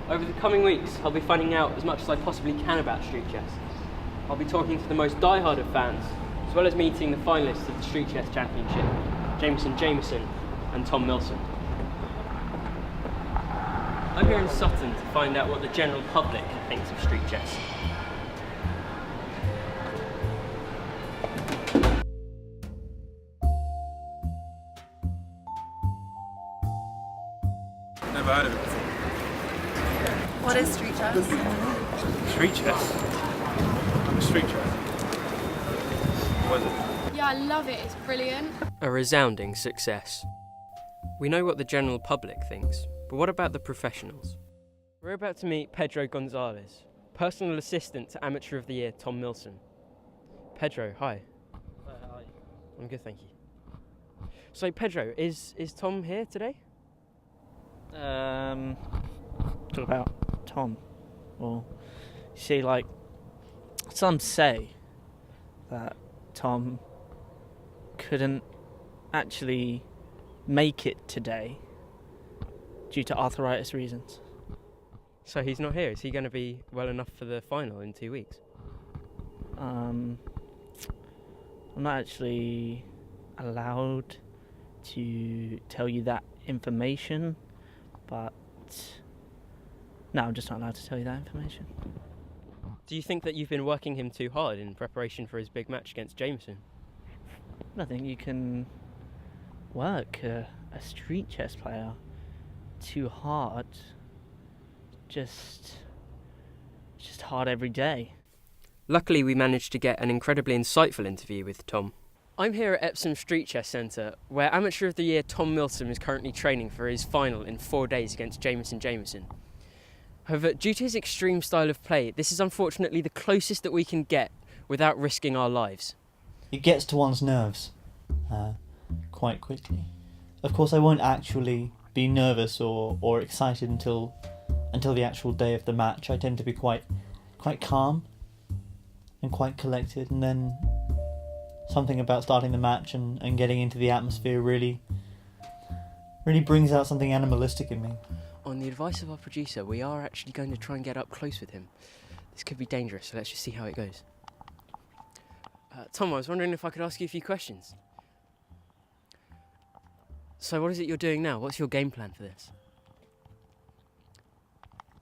Over the coming weeks, I'll be finding out as much as I possibly can about street chess. I'll be talking to the most diehard of fans, as well as meeting the finalists of the Street Chess Championship, Jameson and Tom Milsom. I'm here in Sutton to find out what the general public thinks of street chess. Never heard of it before. What is street chess? Street chess? Street chess? What is it? Yeah, I love it. It's brilliant. A resounding success. We know what the general public thinks, but what about the professionals? We're about to meet Pedro Gonzalez, personal assistant to Amateur of the Year Tom Milsom. Pedro, hi. Hi. I'm good, thank you. So Pedro, is Tom here today? Talk about Tom. Well, you see, like, some say that Tom couldn't actually make it today due to arthritis reasons. So he's not here. Is he going to be well enough for the final in 2 weeks? I'm not actually allowed to tell you that information, but no, I'm just not allowed to tell you that information. Do you think that you've been working him too hard in preparation for his big match against Jameson? I don't think you can work a street chess player too hard. Just hard every day. Luckily, we managed to get an incredibly insightful interview with Tom. I'm here at Epsom Street Chess Centre, where Amateur of the Year Tom Milsom is currently training for his final in 4 days against Jameson. However, due to his extreme style of play, this is unfortunately the closest that we can get without risking our lives. It gets to one's nerves quite quickly. Of course, I won't actually be nervous or excited until the actual day of the match. I tend to be quite calm and quite collected, and then something about starting the match and getting into the atmosphere really brings out something animalistic in me. On the advice of our producer, we are actually going to try and get up close with him. This could be dangerous, so let's just see how it goes. Tom, I was wondering if I could ask you a few questions. So what is it you're doing now? What's your game plan for this?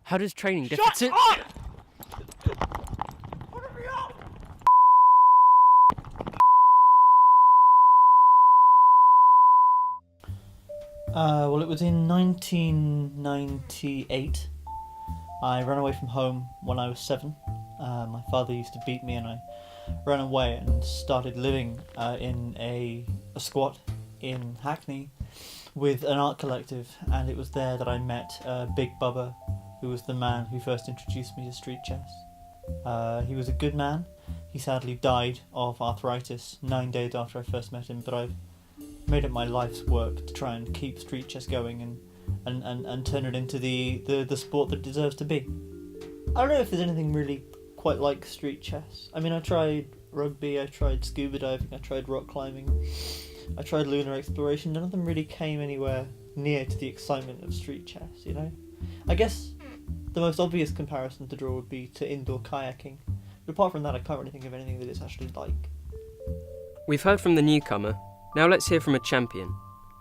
How does training differ to... Up! Well, it was in 1998. I ran away from home when I was 7. My father used to beat me, and I ran away and started living in a squat in Hackney with an art collective, and it was there that I met Big Bubba, who was the man who first introduced me to street chess. He was a good man. He sadly died of arthritis 9 days after I first met him, but I've made it my life's work to try and keep street chess going and turn it into the sport that it deserves to be. I don't know if there's anything really quite like street chess. I mean, I tried rugby, I tried scuba diving, I tried rock climbing, I tried lunar exploration. None of them really came anywhere near to the excitement of street chess, you know? I guess the most obvious comparison to draw would be to indoor kayaking, but apart from that I can't really think of anything that it's actually like. We've heard from the newcomer. Now let's hear from a champion.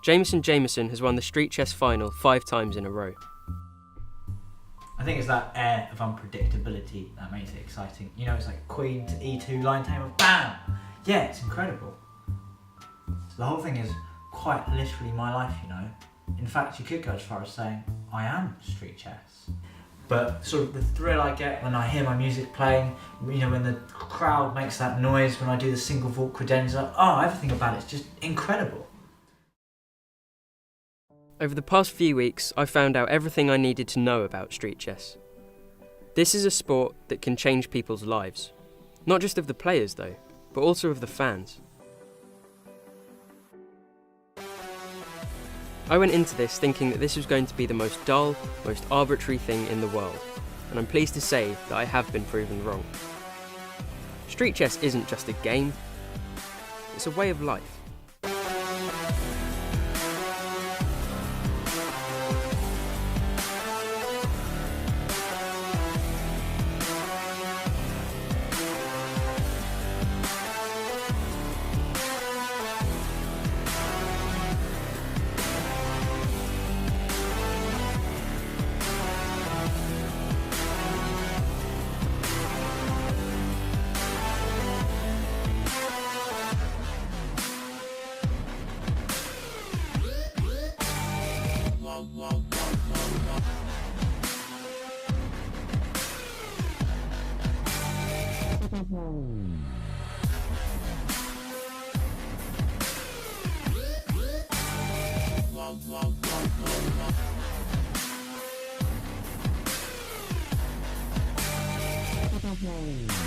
Jameson has won the street chess final 5 times in a row. I think it's that air of unpredictability that makes it exciting. You know, it's like queen to e2, line table, bam! Yeah, it's incredible. So the whole thing is quite literally my life, you know. In fact, you could go as far as saying, I am street chess. But sort of the thrill I get when I hear my music playing, you know, when the crowd makes that noise, when I do the single vault credenza, everything about it's just incredible. Over the past few weeks, I found out everything I needed to know about street chess. This is a sport that can change people's lives. Not just of the players though, but also of the fans. I went into this thinking that this was going to be the most dull, most arbitrary thing in the world, and I'm pleased to say that I have been proven wrong. Street chess isn't just a game, it's a way of life. Bye.